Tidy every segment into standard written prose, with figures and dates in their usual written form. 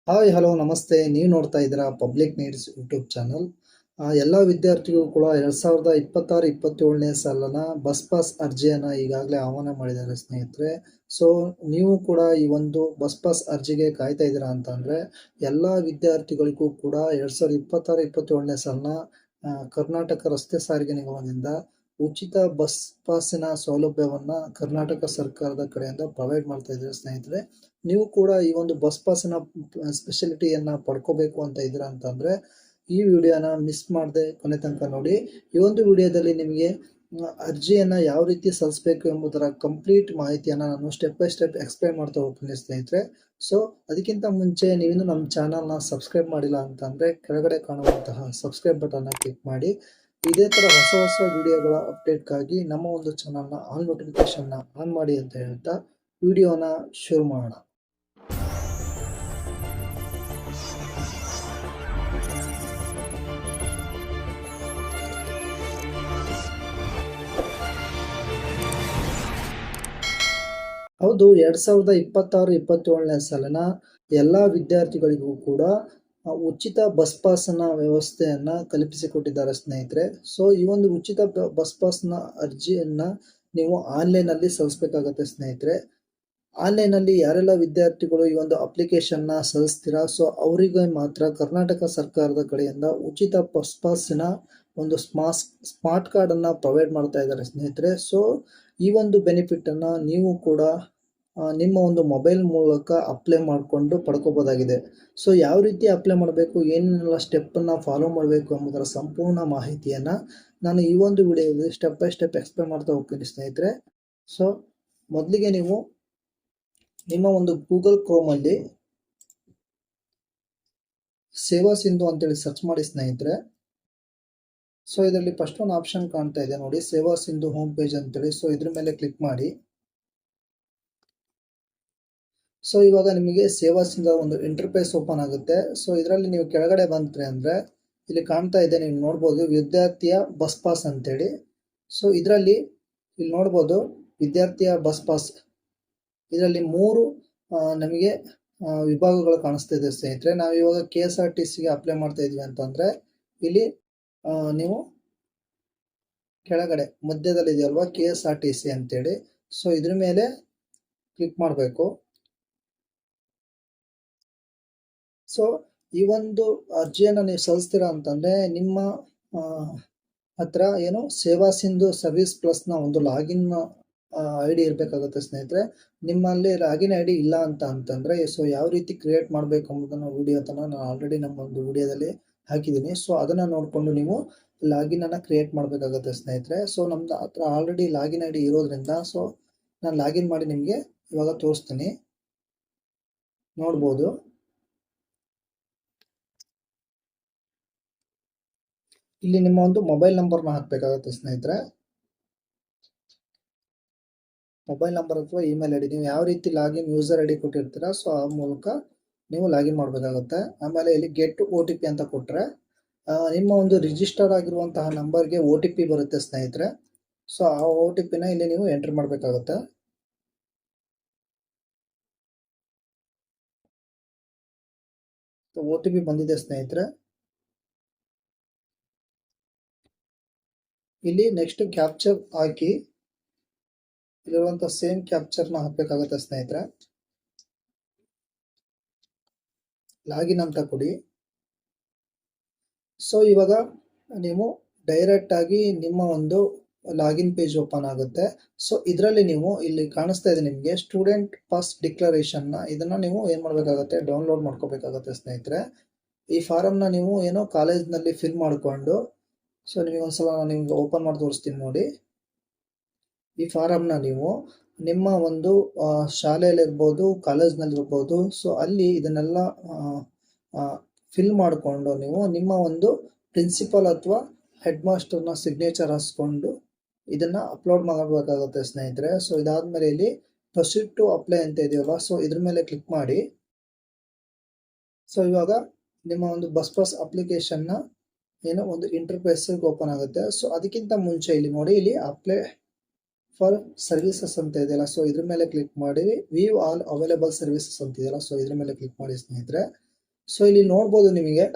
Hi hello ನಮಸ್ತೆ. ನೀವು ನೋಡ್ತಾ ಇದ್ದೀರಾ ಪಬ್ಲಿಕ್ ನೀಡ್ಸ್ ಯೂಟ್ಯೂಬ್ ಚಾನಲ್. ಎಲ್ಲ ವಿದ್ಯಾರ್ಥಿಗಳು ಕೂಡ 2026-27ನೇ ಸಾಲಿನ ಬಸ್ ಪಾಸ್ ಅರ್ಜಿಯನ್ನು ಈಗಾಗಲೇ ಆಹ್ವಾನ ಮಾಡಿದ್ದಾರೆ ಸ್ನೇಹಿತರೆ. ಸೊ ನೀವು ಕೂಡ ಈ ಒಂದು ಬಸ್ ಪಾಸ್ ಅರ್ಜಿಗೆ ಕಾಯ್ತಾ ಇದ್ದೀರಾ ಅಂತಂದರೆ ಎಲ್ಲ ವಿದ್ಯಾರ್ಥಿಗಳಿಗೂ ಕೂಡ 2026-27ನೇ ಸಾಲಿನ ಕರ್ನಾಟಕ ರಸ್ತೆ ಸಾರಿಗೆ ನಿಗಮದಿಂದ ಉಚಿತ ಬಸ್ ಪಾಸಿನ ಸೌಲಭ್ಯವನ್ನು ಕರ್ನಾಟಕ ಸರ್ಕಾರದ ಕಡೆಯಿಂದ ಪ್ರೊವೈಡ್ ಮಾಡ್ತಾ ಇದ್ದಾರೆ ಸ್ನೇಹಿತರೆ. ನೀವು ಕೂಡ ಈ ಒಂದು ಬಸ್ ಪಾಸಿನ ಸ್ಪೆಷಾಲಿಟಿಯನ್ನ ಪಡ್ಕೋಬೇಕು ಅಂತ ಇದ್ದೀರಾ ಅಂತಂದ್ರೆ ಈ ವಿಡಿಯೋನ ಮಿಸ್ ಮಾಡದೆ ಕೊನೆ ತನಕ ನೋಡಿ. ಈ ಒಂದು ವಿಡಿಯೋದಲ್ಲಿ ನಿಮಗೆ ಅರ್ಜಿಯನ್ನ ಯಾವ ರೀತಿ ಸಲ್ಲಿಸಬೇಕು ಎಂಬುದರ ಕಂಪ್ಲೀಟ್ ಮಾಹಿತಿಯನ್ನ ನಾನು ಸ್ಟೆಪ್ ಬೈ ಸ್ಟೆಪ್ ಎಕ್ಸ್ಪ್ಲೈನ್ ಮಾಡ್ತಾ ಹೋಗ್ತೀನಿ ಸ್ನೇಹಿತರೆ. ಸೊ ಅದಕ್ಕಿಂತ ಮುಂಚೆ ನೀವಿನ್ನು ನಮ್ಮ ಚಾನಲ್ನ ಸಬ್ಸ್ಕ್ರೈಬ್ ಮಾಡಿಲ್ಲ ಅಂತಂದ್ರೆ ಕೆಳಗಡೆ ಕಾಣುವಂತಹ ಸಬ್ಸ್ಕ್ರೈಬ್ ಬಟನ್ನ ಕ್ಲಿಕ್ ಮಾಡಿ. ಇದೇ ತರ ಹೊಸ ಹೊಸ ವಿಡಿಯೋಗಳ ಅಪ್ಡೇಟ್ಗಾಗಿ ನಮ್ಮ ಒಂದು ಚಾನಲ್ನ ಆಲ್ ನೋಟಿಫಿಕೇಶನ್ನ ಆನ್ ಮಾಡಿ ಅಂತ ಹೇಳ್ತಾ ವಿಡಿಯೋನ ಶುರು ಮಾಡೋಣ. ಹೌದು, 2026-27ನೇ ಸಾಲಿನ ಎಲ್ಲ ವಿದ್ಯಾರ್ಥಿಗಳಿಗೂ ಕೂಡ ಉಚಿತ ಬಸ್ ಪಾಸ್ನ ವ್ಯವಸ್ಥೆಯನ್ನ ಕಲ್ಪಿಸಿಕೊಟ್ಟಿದ್ದಾರೆ ಸ್ನೇಹಿತರೆ. ಸೊ ಈ ಒಂದು ಉಚಿತ ಬಸ್ ಪಾಸ್ನ ಅರ್ಜಿಯನ್ನ ನೀವು ಆನ್ಲೈನಲ್ಲಿ ಸಲ್ಲಿಸಬೇಕಾಗತ್ತೆ ಸ್ನೇಹಿತರೆ. ಆನ್ಲೈನಲ್ಲಿ ಯಾರೆಲ್ಲ ವಿದ್ಯಾರ್ಥಿಗಳು ಈ ಒಂದು ಅಪ್ಲಿಕೇಶನ್ನ ಸಲ್ಲಿಸ್ತೀರಾ, ಸೊ ಅವರಿಗೆ ಮಾತ್ರ ಕರ್ನಾಟಕ ಸರ್ಕಾರದ ಕಡೆಯಿಂದ ಉಚಿತ ಬಸ್ ಪಾಸಿನ ಒಂದು ಸ್ಮಾರ್ಟ್ ಕಾರ್ಡನ್ನು ಪ್ರೊವೈಡ್ ಮಾಡ್ತಾ ಇದ್ದಾರೆ ಸ್ನೇಹಿತರೆ. ಸೊ ಈ ಒಂದು ಬೆನಿಫಿಟನ್ನು ನೀವು ಕೂಡ ನಿಮ್ಮ ಒಂದು ಮೊಬೈಲ್ ಮೂಲಕ ಅಪ್ಲೈ ಮಾಡಿಕೊಂಡು ಪಡ್ಕೋಬೋದಾಗಿದೆ. ಸೊ ಯಾವ ರೀತಿ ಅಪ್ಲೈ ಮಾಡಬೇಕು, ಏನೆಲ್ಲ ಸ್ಟೆಪ್ಪನ್ನು ಫಾಲೋ ಮಾಡಬೇಕು ಎಂಬುದರ ಸಂಪೂರ್ಣ ಮಾಹಿತಿಯನ್ನು ನಾನು ಈ ಒಂದು ವಿಡಿಯೋದಲ್ಲಿ ಸ್ಟೆಪ್ ಬೈ ಸ್ಟೆಪ್ ಎಕ್ಸ್ಪ್ಲೇನ್ ಮಾಡ್ತಾ ಹೋಗ್ತೀನಿ ಸ್ನೇಹಿತರೆ. ಸೊ ಮೊದಲಿಗೆ ನೀವು ನಿಮ್ಮ ಒಂದು ಗೂಗಲ್ ಕ್ರೋಮಲ್ಲಿ ಸೇವಾ ಸಿಂಧು ಅಂತೇಳಿ ಸರ್ಚ್ ಮಾಡಿ ಸ್ನೇಹಿತರೆ. ಸೊ ಇದರಲ್ಲಿ ಫಸ್ಟ್ ಒಂದು ಆಪ್ಷನ್ ಕಾಣ್ತಾ ಇದೆ ನೋಡಿ, ಸೇವಾ ಸಿಂಧು ಹೋಮ್ ಪೇಜ್ ಅಂತೇಳಿ. ಸೊ ಇದ್ರ ಮೇಲೆ ಕ್ಲಿಕ್ ಮಾಡಿ. ಸೊ ಇವಾಗ ನಿಮಗೆ ಸೇವಾ ಸಿಂಧು ಒಂದು ಇಂಟರ್ಫೇಸ್ ಓಪನ್ ಆಗುತ್ತೆ. ಸೊ ಇದರಲ್ಲಿ ನೀವು ಕೆಳಗಡೆ ಬಂದ್ರೆ ಅಂದ್ರೆ ಇಲ್ಲಿ ಕಾಣ್ತಾ ಇದೆ, ನೀವು ನೋಡ್ಬೋದು ವಿದ್ಯಾರ್ಥಿಯ ಬಸ್ ಪಾಸ್ ಅಂತೇಳಿ. ಸೊ ಇದರಲ್ಲಿ ಇಲ್ಲಿ ನೋಡ್ಬೋದು ವಿದ್ಯಾರ್ಥಿಯ ಬಸ್ ಪಾಸ್. ಇದರಲ್ಲಿ 3 ನಮಗೆ ವಿಭಾಗಗಳು ಕಾಣಿಸ್ತಾ ಇದೆ ಸ್ನೇಹಿತರೆ. ನಾವು ಇವಾಗ KSRTCಗೆ ಅಪ್ಲೈ ಮಾಡ್ತಾ ಇದೀವಿ ಅಂತಂದ್ರೆ ಇಲ್ಲಿ ನೀವು ಕೆಳಗಡೆ ಮಧ್ಯದಲ್ಲಿ ಇದೆಯಲ್ವಾ KSRTC ಅಂತೇಳಿ, ಸೊ ಇದ್ರ ಮೇಲೆ ಕ್ಲಿಕ್ ಮಾಡಬೇಕು. ಸೊ ಈ ಒಂದು ಅರ್ಜಿಯನ್ನು ನೀವು ಸಲ್ಲಿಸ್ತೀರಾ ಅಂತಂದ್ರೆ ನಿಮ್ಮ ಹತ್ರ ಏನು ಸೇವಾ ಸಿಂಧು ಸರ್ವಿಸ್ ಪ್ಲಸ್ನ ಒಂದು ಲಾಗಿನ್ ID ಇರಬೇಕಾಗುತ್ತೆ ಸ್ನೇಹಿತರೆ. ನಿಮ್ಮಲ್ಲಿ ಲಾಗಿನ್ ID ಇಲ್ಲ ಅಂತಂದ್ರೆ ಸೊ ಯಾವ ರೀತಿ ಕ್ರಿಯೇಟ್ ಮಾಡಬೇಕು ಎಂಬುದನ್ನು ವಿಡಿಯೋತನ ನಾನು ಆಲ್ರೆಡಿ ನಮ್ಮ ಒಂದು ವಿಡಿಯೋದಲ್ಲಿ ಹಾಕಿದ್ದೀನಿ. ಸೊ ಅದನ್ನ ನೋಡಿಕೊಂಡು ನೀವು ಲಾಗಿನ್ ಅನ್ನ ಕ್ರಿಯೇಟ್ ಮಾಡಬೇಕಾಗುತ್ತೆ ಸ್ನೇಹಿತರೆ. ಸೊ ನಮ್ದು ಹತ್ರ ಆಲ್ರೆಡಿ ಲಾಗಿನ್ ID ಇರೋದ್ರಿಂದ ಸೊ ನಾನು ಲಾಗಿನ್ ಮಾಡಿ ನಿಮಗೆ ಇವಾಗ ತೋರಿಸ್ತೀನಿ, ನೋಡ್ಬೋದು. ಇಲ್ಲಿ ನಿಮ್ಮ ಒಂದು ಮೊಬೈಲ್ ನಂಬರ್ನ ಹಾಕಬೇಕಾಗುತ್ತೆ ಸ್ನೇಹಿತರೆ. ಮೊಬೈಲ್ ನಂಬರ್ ಅಥವಾ ಇಮೇಲ್ ID ನೀವು ಯಾವ ರೀತಿ ಲಾಗಿನ್ ಯೂಸರ್ ID ಕೊಟ್ಟಿರ್ತೀರಾ ಸೊ ಆ ಮೂಲಕ ನೀವು ಲಾಗಿನ್ ಮಾಡಬೇಕಾಗುತ್ತೆ. ಆಮೇಲೆ ಇಲ್ಲಿ ಗೆಟ್ OTP ಅಂತ ಕೊಟ್ಟರೆ ನಿಮ್ಮ ಒಂದು ರಿಜಿಸ್ಟರ್ ಆಗಿರುವಂತಹ ನಂಬರ್ಗೆ OTP ಬರುತ್ತೆ ಸ್ನೇಹಿತರೆ. ಸೊ ಆ OTPನ ಇಲ್ಲಿ ನೀವು ಎಂಟರ್ ಮಾಡಬೇಕಾಗುತ್ತೆ. OTP ಬಂದಿದೆ ಸ್ನೇಹಿತರೆ. ಇಲ್ಲಿ ನೆಕ್ಸ್ಟ್ ಕ್ಯಾಪ್ಚರ್ ಹಾಕಿ ಇಲ್ಲಿರುವಂತಹ ಸೇಮ್ ಕ್ಯಾಪ್ಚರ್ನ ಹಾಕಬೇಕಾಗುತ್ತೆ ಸ್ನೇಹಿತರೆ. ಲಾಗಿನ್ ಅಂತ ಕೊಡಿ. ಸೊ ಇವಾಗ ನೀವು ಡೈರೆಕ್ಟ್ ಆಗಿ ನಿಮ್ಮ ಒಂದು ಲಾಗಿನ್ ಪೇಜ್ ಓಪನ್ ಆಗುತ್ತೆ. ಸೊ ಇದರಲ್ಲಿ ನೀವು ಇಲ್ಲಿ ಕಾಣಿಸ್ತಾ ಇದೆ ನಿಮಗೆ ಸ್ಟೂಡೆಂಟ್ ಪಾಸ್ ಡಿಕ್ಲರೇಷನ್ ಇದನ್ನ ನೀವು ಏನ್ ಮಾಡಬೇಕಾಗುತ್ತೆ, ಡೌನ್ಲೋಡ್ ಮಾಡ್ಕೋಬೇಕಾಗುತ್ತೆ ಸ್ನೇಹಿತರೆ. ಈ ಫಾರಮ್ನ ನೀವು ಏನೋ ಕಾಲೇಜ್ನಲ್ಲಿ ಫಿಲ್ ಮಾಡಿಕೊಂಡು, ಸೊ ನಿಮಗೆ ಒಂದ್ಸಲ ನಾನು ನಿಮ್ಗೆ ಓಪನ್ ಮಾಡಿ ತೋರಿಸ್ತೀನಿ ನೋಡಿ. ಈ ಫಾರಮ್ನ ನೀವು ನಿಮ್ಮ ಒಂದು ಶಾಲೆಯಲ್ಲಿರ್ಬೋದು, ಕಾಲೇಜ್ನಲ್ಲಿರ್ಬೋದು, ಸೊ ಅಲ್ಲಿ ಇದನ್ನೆಲ್ಲ ಫಿಲ್ ಮಾಡಿಕೊಂಡು ನೀವು ನಿಮ್ಮ ಒಂದು ಪ್ರಿನ್ಸಿಪಲ್ ಅಥವಾ ಹೆಡ್ ಮಾಸ್ಟರ್ನ ಸಿಗ್ನೇಚರ್ ಹಾಸ್ಕೊಂಡು ಇದನ್ನ ಅಪ್ಲೋಡ್ ಮಾಡಬೇಕಾಗುತ್ತೆ ಸ್ನೇಹಿತರೆ. ಸೊ ಇದಾದ್ಮೇಲೆ ಇಲ್ಲಿ ಪ್ರೊಸೀಡ್ ಟು ಅಪ್ಲೈ ಅಂತ ಇದೆಯಲ್ಲ, ಸೊ ಇದ್ರ ಮೇಲೆ ಕ್ಲಿಕ್ ಮಾಡಿ. ಸೊ ಇವಾಗ ನಿಮ್ಮ ಒಂದು ಬಸ್ ಪಾಸ್ ಅಪ್ಲಿಕೇಶನ್ನ ಏನೋ ಒಂದು ಇಂಟರ್ಫೇಸ್ ಓಪನ್ ಆಗುತ್ತೆ. ಸೊ ಅದಕ್ಕಿಂತ ಮುಂಚೆ ಇಲ್ಲಿ ನೋಡಿ, ಇಲ್ಲಿ ಅಪ್ಲೈ ಫಾರ್ ಸರ್ವಿಸಸ್ ಅಂತ ಇದೆಯಲ್ಲ, ಸೊ ಇದ್ರ ಮೇಲೆ ಕ್ಲಿಕ್ ಮಾಡಿ ವ್ಯೂ ಆಲ್ ಅವೈಲೇಬಲ್ ಸರ್ವಿಸಸ್ ಅಂತ ಇದೆಯಲ್ಲ, ಸೊ ಇದ್ರ ಮೇಲೆ ಕ್ಲಿಕ್ ಮಾಡಿ ಸ್ನೇಹಿತರೆ. ಸೊ ಇಲ್ಲಿ ನೋಡ್ಬೋದು ನಿಮಗೆ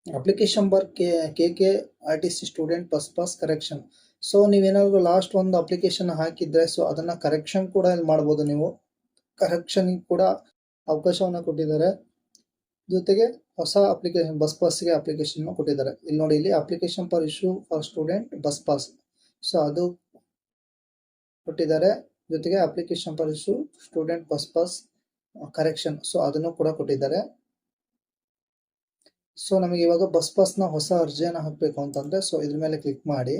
ಅಪ್ಲಿಕೇಶನ್ ಬರ್ K R T C student bus pass correction. So ನೀವೇನಾದರೂ ಲಾಸ್ಟ್ ಒಂದು ಅಪ್ಲಿಕೇಶನ್ ಹಾಕಿದ್ರೆ ಸೊ ಅದನ್ನು ಕರೆಕ್ಷನ್ ಕೂಡ ಇಲ್ಲಿ ಮಾಡ್ಬೋದು. ನೀವು ಕರೆಕ್ಷನ್ ಕೂಡ ಅವಕಾಶವನ್ನು ಕೊಟ್ಟಿದ್ದಾರೆ. ಜೊತೆಗೆ ಹೊಸ ಅಪ್ಲಿಕೇಶನ್ ಬಸ್ ಪಾಸ್ಗೆ ಅಪ್ಲಿಕೇಶನ್ ಕೊಟ್ಟಿದ್ದಾರೆ. ಇಲ್ಲಿ ನೋಡಿ, ಇಲ್ಲಿ application for issue for student bus pass, so ಅದು ಕೊಟ್ಟಿದ್ದಾರೆ. ಜೊತೆಗೆ application for issue student bus pass correction, so ಅದನ್ನು ಕೂಡ ಕೊಟ್ಟಿದ್ದಾರೆ. ಸೊ ನಮಗೆ ಇವಾಗ ಬಸ್ ಪಾಸ್ನ ಹೊಸ ಅರ್ಜಿಯನ್ನು ಹಾಕಬೇಕು ಅಂತಂದ್ರೆ ಸೊ ಇದ್ರ ಮೇಲೆ ಕ್ಲಿಕ್ ಮಾಡಿ.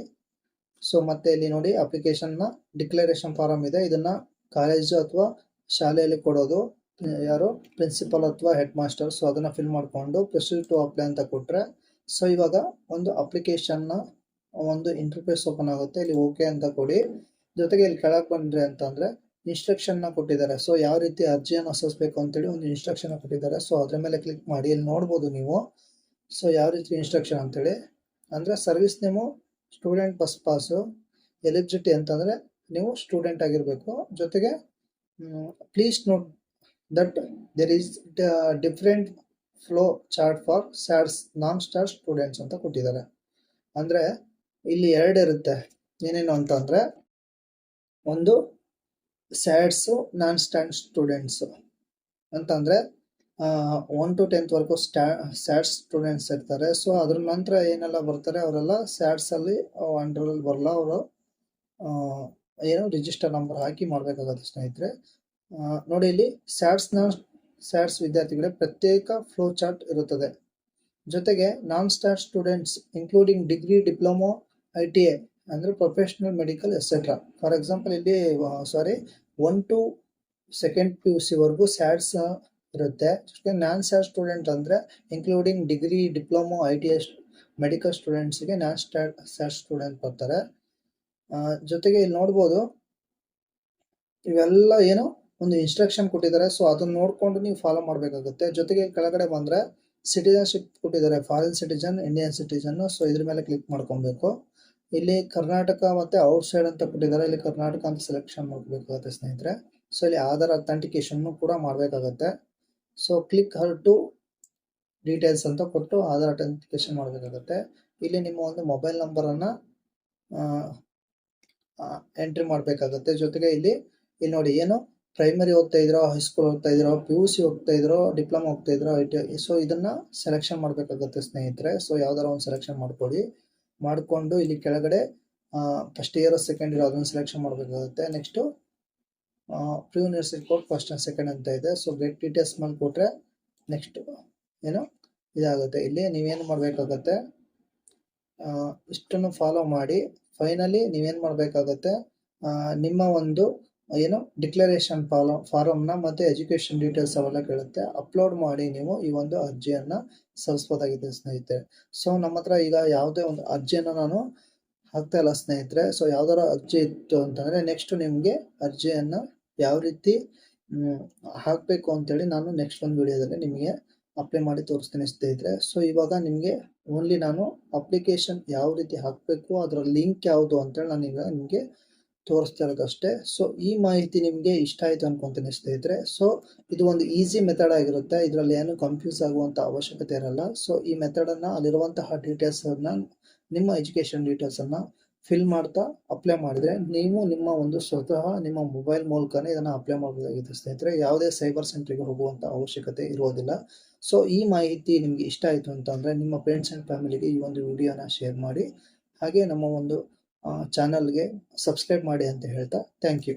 ಸೊ ಮತ್ತೆ ಇಲ್ಲಿ ನೋಡಿ ಅಪ್ಲಿಕೇಶನ್ನ ಡಿಕ್ಲರೇಷನ್ ಫಾರಮ್ ಇದೆ. ಇದನ್ನ ಕಾಲೇಜು ಅಥವಾ ಶಾಲೆಯಲ್ಲಿ ಕೊಡೋದು ಯಾರು, ಪ್ರಿನ್ಸಿಪಲ್ ಅಥವಾ ಹೆಡ್ ಮಾಸ್ಟರ್. ಸೊ ಅದನ್ನ ಫಿಲ್ ಮಾಡಿಕೊಂಡು ಪ್ರೊಸೀಡ್ ಟು ಅಪ್ಲೈ ಅಂತ ಕೊಟ್ರೆ ಸೊ ಇವಾಗ ಒಂದು ಅಪ್ಲಿಕೇಶನ್ನ ಒಂದು ಇಂಟರ್ಫೇಸ್ ಓಪನ್ ಆಗುತ್ತೆ. ಇಲ್ಲಿ ಓಕೆ ಅಂತ ಕೊಡಿ. ಜೊತೆಗೆ ಇಲ್ಲಿ ಕೆಳಗೆ ಬಂದ್ರೆ ಅಂತಂದ್ರೆ ಇನ್ಸ್ಟ್ರಕ್ಷನ್ ಕೊಟ್ಟಿದ್ದಾರೆ. ಸೊ ಯಾವ ರೀತಿ ಅರ್ಜಿಯನ್ನು ಸಲ್ಲಿಸಬೇಕು ಅಂತೇಳಿ ಒಂದು ಇನ್ಸ್ಟ್ರಕ್ಷನ್ ಕೊಟ್ಟಿದ್ದಾರೆ. ಸೊ ಅದ್ರ ಮೇಲೆ ಕ್ಲಿಕ್ ಮಾಡಿ. ಇಲ್ಲಿ ನೋಡ್ಬೋದು ನೀವು ಸೊ ಯಾವ ರೀತಿ ಇನ್ಸ್ಟ್ರಕ್ಷನ್ ಅಂತೇಳಿ ಅಂದ್ರೆ service name student bus pass, eligibility ಅಂತಂದ್ರೆ ನೀವು ಸ್ಟೂಡೆಂಟ್ ಆಗಿರಬೇಕು. ಜೊತೆಗೆ please note that there is different flow chart for SATS non star students ಅಂತ ಕೊಟ್ಟಿದ್ದಾರೆ. ಅಂದ್ರೆ ಇಲ್ಲಿ ಎರಡು ಇರುತ್ತೆ. ಏನೇನು ಅಂತಂದ್ರೆ ಒಂದು ಸ್ಯಾಡ್ಸು ನಾನ್ ಸ್ಟ್ಯಾಂಡ್ ಸ್ಟೂಡೆಂಟ್ಸು ಅಂತಂದ್ರೆ 1 to 10th ವರೆಗೂ ಸ್ಯಾಡ್ಸ್ ಸ್ಟೂಡೆಂಟ್ಸ್ ಇರ್ತಾರೆ. ಸೊ ಅದ್ರ ನಂತರ ಏನೆಲ್ಲ ಬರ್ತಾರೆ ಅವರೆಲ್ಲ ಸ್ಯಾಡ್ಸ್ ಅಲ್ಲಿ ಅಂಡರಲ್ಲಿ ಬರಲ್ಲ. ಅವರು ಏನು ರಿಜಿಸ್ಟರ್ ನಂಬರ್ ಹಾಕಿ ಮಾಡಬೇಕಾಗುತ್ತೆ ಸ್ನೇಹಿತರೆ. ನೋಡಿ, ಇಲ್ಲಿ ಸ್ಯಾಡ್ಸ್ ವಿದ್ಯಾರ್ಥಿಗಳಿಗೆ ಪ್ರತ್ಯೇಕ ಫ್ಲೋ ಚಾರ್ಟ್ ಇರುತ್ತದೆ. ಜೊತೆಗೆ non star students including degree, diploma, ITI ಅಂದ್ರೆ professional, medical etcetera. For example ಇಲ್ಲಿ 1 to 2nd PUC ವರೆಗೂ ಸ್ಯಾಡ್ಸ್ ಇರುತ್ತೆ. ನಾನ್ ಸ್ಯಾಡ್ ಸ್ಟೂಡೆಂಟ್ ಅಂದ್ರೆ including degree, diploma, ITI, medical ಸ್ಟೂಡೆಂಟ್ಸ್ಗೆ ನಾನ್ ಸ್ಯಾಡ್ ಸ್ಟೂಡೆಂಟ್ ಬರ್ತಾರೆ. ಜೊತೆಗೆ ಇಲ್ಲಿ ನೋಡ್ಬೋದು ಇವೆಲ್ಲ ಏನು ಒಂದು ಇನ್ಸ್ಟ್ರಕ್ಷನ್ ಕೊಟ್ಟಿದ್ದಾರೆ. ಸೊ ಅದನ್ನ ನೋಡ್ಕೊಂಡು ನೀವು ಫಾಲೋ ಮಾಡಬೇಕಾಗುತ್ತೆ. ಜೊತೆಗೆ ಕೆಳಗಡೆ ಬಂದ್ರೆ ಸಿಟಿಜನ್ಶಿಪ್ ಕೊಟ್ಟಿದ್ದಾರೆ, foreign citizen, Indian citizen. So ಇದ್ರ ಮೇಲೆ ಕ್ಲಿಕ್ ಮಾಡ್ಕೊಬೇಕು. ಇಲ್ಲಿ ಕರ್ನಾಟಕ ಮತ್ತೆ ಔಟ್ ಸೈಡ್ ಅಂತ ಕೊಟ್ಟಿದ್ದಾರೆ. ಇಲ್ಲಿ ಕರ್ನಾಟಕ ಅಂತ ಸೆಲೆಕ್ಷನ್ ಮಾಡ್ಕೋಬೇಕಾಗುತ್ತೆ ಸ್ನೇಹಿತರೆ. ಸೊ ಇಲ್ಲಿ ಆಧಾರ್ ಅಥೆಂಟಿಕೇಶನ್ ಕೂಡ ಮಾಡಬೇಕಾಗುತ್ತೆ. So click here to details ಅಂತ ಕೊಟ್ಟು ಆಧಾರ್ ಅಥೆಂಟಿಕೇಶನ್ ಮಾಡಬೇಕಾಗುತ್ತೆ. ಇಲ್ಲಿ ನಿಮ್ಮ ಒಂದು ಮೊಬೈಲ್ ನಂಬರನ್ನ ಎಂಟ್ರಿ ಮಾಡಬೇಕಾಗುತ್ತೆ. ಜೊತೆಗೆ ಇಲ್ಲಿ ನೋಡಿ, ಏನು ಪ್ರೈಮರಿ ಹೋಗ್ತಾ ಇದ್ರೋ, ಹೈಸ್ಕೂಲ್ ಹೋಗ್ತಾ ಇದ್ರೋ, PUC ಹೋಗ್ತಾ ಇದ್ರೋ, ಡಿಪ್ಲೊಮಾ ಹೋಗ್ತಾ ಇದ್ರೋ, ITI, ಸೊ ಇದನ್ನ ಸೆಲೆಕ್ಷನ್ ಮಾಡಬೇಕಾಗುತ್ತೆ ಸ್ನೇಹಿತರೆ. ಸೊ ಯಾವ್ದಾರ ಒಂದು ಸೆಲೆಕ್ಷನ್ ಮಾಡ್ಕೊಳ್ಳಿ. ಮಾಡಿಕೊಂಡು ಇಲ್ಲಿ ಕೆಳಗಡೆ ಫಸ್ಟ್ ಇಯರ್, ಸೆಕೆಂಡ್ ಇಯರ್ ಅದನ್ನು ಸೆಲೆಕ್ಷನ್ ಮಾಡಬೇಕಾಗುತ್ತೆ. Next pre university code first and second ಅಂತ ಇದೆ. ಸೊ ಗೆಟ್ ಡೀಟೇಲ್ಸ್ ಮೇಲೆ ಕೊಟ್ಟರೆ ನೆಕ್ಸ್ಟ್ ಏನು ಇದಾಗುತ್ತೆ. ಇಲ್ಲಿ ನೀವೇನು ಮಾಡಬೇಕಾಗತ್ತೆ, ಇಷ್ಟನ್ನು ಫಾಲೋ ಮಾಡಿ ಫೈನಲಿ ನೀವೇನು ಮಾಡಬೇಕಾಗತ್ತೆ, ನಿಮ್ಮ ಒಂದು ಏನು ಡಿಕ್ಲರೇಷನ್ ಫಾರಮ್ನ ಮತ್ತು ಎಜುಕೇಷನ್ ಡೀಟೇಲ್ಸ್ ಅವೆಲ್ಲ ಕೇಳುತ್ತೆ. ಅಪ್ಲೋಡ್ ಮಾಡಿ ನೀವು ಈ ಒಂದು ಅರ್ಜಿಯನ್ನು ಸಲ್ಲಿಸ್ಬೋದಾಗಿದೆ ಸ್ನೇಹಿತರೆ. ಸೊ ನಮ್ಮ ಹತ್ರ ಈಗ ಯಾವುದೇ ಒಂದು ಅರ್ಜಿಯನ್ನು ನಾನು ಹಾಕ್ತಾ ಇಲ್ಲ ಸ್ನೇಹಿತರೆ. ಸೊ ಯಾವ್ದಾರ ಅರ್ಜಿ ಇತ್ತು ಅಂತಂದರೆ ನೆಕ್ಸ್ಟ್ ನಿಮಗೆ ಅರ್ಜಿಯನ್ನು ಯಾವ ರೀತಿ ಹಾಕಬೇಕು ಅಂತೇಳಿ ನಾನು ನೆಕ್ಸ್ಟ್ ಒಂದು ವಿಡಿಯೋದಲ್ಲಿ ನಿಮಗೆ ಅಪ್ಲೈ ಮಾಡಿ ತೋರಿಸ್ತೀನಿ ಸ್ನೇಹಿತರೆ. ಸೊ ಇವಾಗ ನಿಮಗೆ ಓನ್ಲಿ ನಾನು ಅಪ್ಲಿಕೇಶನ್ ಯಾವ ರೀತಿ ಹಾಕಬೇಕು, ಅದರ ಲಿಂಕ್ ಯಾವುದು ಅಂತೇಳಿ ನಾನೀಗ ನಿಮಗೆ ತೋರಿಸ್ತಾ ಇರೋದಷ್ಟೇ. ಸೊ ಈ ಮಾಹಿತಿ ನಿಮಗೆ ಇಷ್ಟ ಆಯಿತು ಅನ್ಕೊಂತೀನಿ ಸ್ನೇಹಿತರೆ. ಸೊ ಇದು ಒಂದು ಈಸಿ ಮೆಥಡ್ ಆಗಿರುತ್ತೆ. ಇದರಲ್ಲಿ ಏನು ಕನ್ಫ್ಯೂಸ್ ಆಗುವಂಥ ಅವಶ್ಯಕತೆ ಇರಲ್ಲ. ಸೊ ಈ ಮೆಥಡನ್ನು ಅಲ್ಲಿರುವಂತಹ ಡೀಟೇಲ್ಸನ್ನು, ನಿಮ್ಮ ಎಜುಕೇಷನ್ ಡೀಟೇಲ್ಸನ್ನು ಫಿಲ್ ಮಾಡ್ತಾ ಅಪ್ಲೈ ಮಾಡಿದರೆ ನೀವು ನಿಮ್ಮ ಒಂದು ಸ್ವತಃ ನಿಮ್ಮ ಮೊಬೈಲ್ ಮೂಲಕನೇ ಇದನ್ನು ಅಪ್ಲೈ ಮಾಡಬಹುದಾಗಿದೆ ಸ್ನೇಹಿತರೆ. ಯಾವುದೇ ಸೈಬರ್ ಸೆಂಟ್ರಿಗೆ ಹೋಗುವಂಥ ಅವಶ್ಯಕತೆ ಇರೋದಿಲ್ಲ. ಸೊ ಈ ಮಾಹಿತಿ ನಿಮಗೆ ಇಷ್ಟ ಆಯಿತು ಅಂತಂದರೆ ನಿಮ್ಮ ಫ್ರೆಂಡ್ಸ್ ಆ್ಯಂಡ್ ಫ್ಯಾಮಿಲಿಗೆ ಈ ಒಂದು ವಿಡಿಯೋನ ಶೇರ್ ಮಾಡಿ. ಹಾಗೆ ನಮ್ಮ ಒಂದು ಚಾನಲ್ಗೆ ಸಬ್ಸ್ಕ್ರೈಬ್ ಮಾಡಿ ಅಂತ ಹೇಳ್ತಾ ಥ್ಯಾಂಕ್ ಯು.